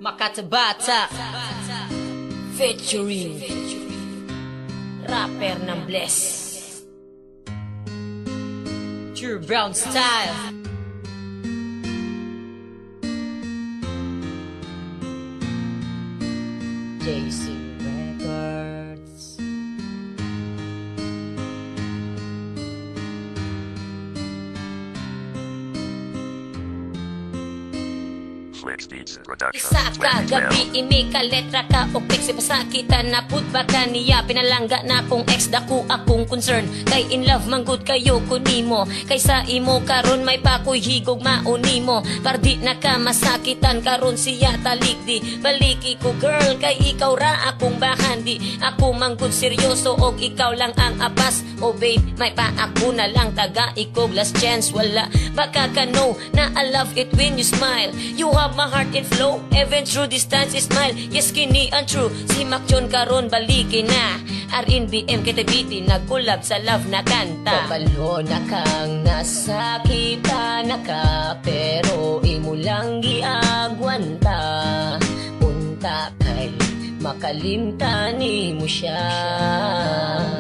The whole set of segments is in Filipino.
Makatabata featuring rapper ng Bless, True Brown Style. JC Records. Isa ka gabi imi ka letra ka o click si pasakitan na pud ba kaniya pinalangga na kong ex dako akong concern kay in love man good kayo kunimo kaysa imo karon may pakoy higog maunimo pardi na ka masakitan karon siya talikdi baliki ko girl kay ikaw ra akong bahandi ako man good seryoso og ikaw lang ang apas oh babe may pa ako na lang taga ikog last chance wala baka ka know na I love it when you smile you have my heart in flow even through distance smile yes kini ang true si Macjon karon baliki na RNBM kita biti nagkulab sa love na kanta kabalo na kang nasakitan na ka pero imo lang giagwanta unta kay makalimtan mo siya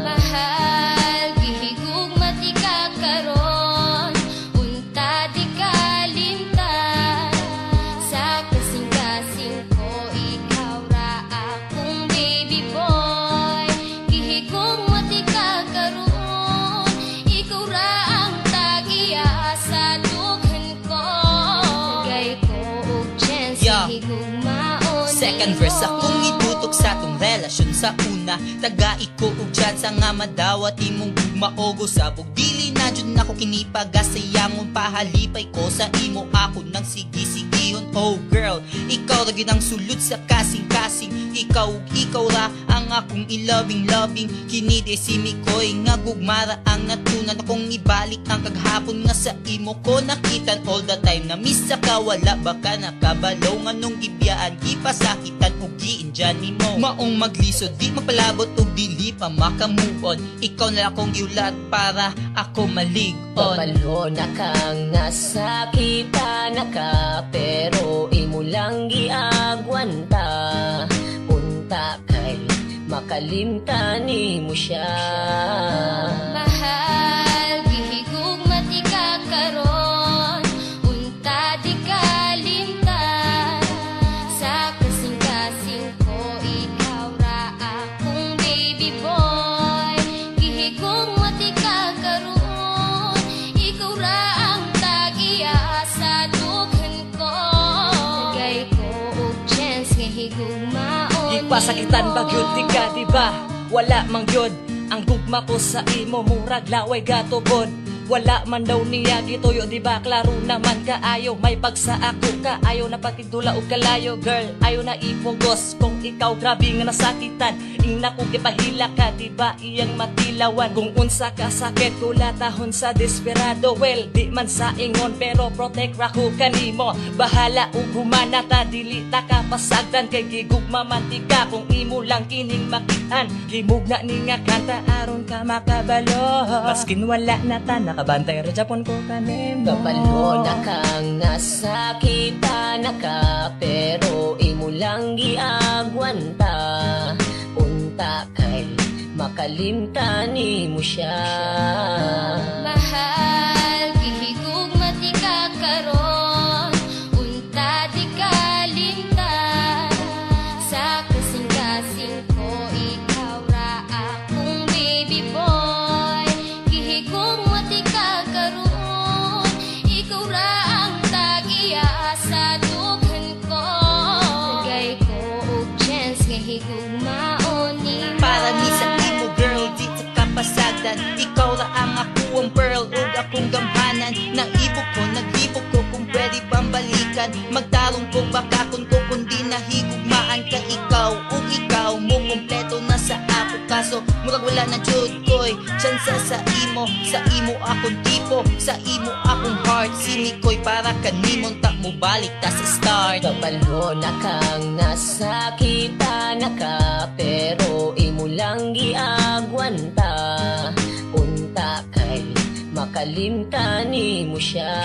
mahal gihigug mati ka karon unta di kalimtan sa kasing-kasing ko ikaw ra akong baby boy gihigug mati ka karon ikaw ra ang tagiya sa dughan ko gay ko og chance gihigug maon second verse akong itutok sa tong relasyon sa una taga iko og chance nga madawat imong gugmaogo sabog dili na jud nako kinipagasayangon pahalipay ko sa imo ako nang sige-sigihon oh girl ikaw ra gyud ang sulod sa kasing-kasing ikaw ra ang akong i-loving kini de si Mikoy nga gugmara ang natunan akong ibalik ang kaghapon nga sa imo ko nakitan all the time na miss ka wala baka nakabalaw nga nung gibiyaan gipasakitan og giinjan nimo maong maglisod di magpalabot og dili pa makamove on ikaw na akong giulat para ako malig on kabalo na kang nasakitan na ka pero imo lang giagwanta unta kay makalimtan mo siya mahal gihigug mati ka karon unta di kalimtan sa kasing-kasing ko ikaw ra akong baby boy gihigug mati ka karon ikaw ra ang tagiya sa dughan ko gay ko og chance nga higug maon pasakitan bagyod di ka diba wala mang yod ang gugma ko sa imo murag laway gatubod wala man daw niya gituyo diba klaro naman kaayo may pagsa ako kaayo na patidula og kalayo girl ayo na ipugos kung ikaw grabe nga nasakitan ina ko gipahila ka diba iyang matilawan kung unsa ka sakit kulatahon sa desperado well di man sa ingon pero protect ra ko kanimo bahala ug humana ta dili ta ka pasagdan kay gigugma mantika kung imo lang kining makitan himugna ni nga kanta aron ka makabalo maskin wala na ta nakabantay ra japon ko kanimo kabalo na kang nasakitan na ka pero imo lang giagwanta unta kay makalimtan mo siya mahal gihigug mati ka karon unta di kalimtan sa kasing-kasing ko ikaw ra akong baby boy gihigug mati ka karon ikaw ra ang tagiya sa dughan ko gay ko og chance nga higug maon para ni sa imo girl di ta kapasagdan ikaw ra ang akong pearl ug akong gamhanan naibog ko naghibog ko kung pwede bang balikan magtarong ko baka kun ko kundi nahigugmaan ka ikaw ug ikaw mo kompleto na sa ako kaso murag wala na jud koy chance sa imo akong tipo sa imo akong heart si Mikoy para kanimon ta mo balik ta sa start kabalo na kang nasakitan na ka pero imo lang giagwanta unta kay makalimtan mo siya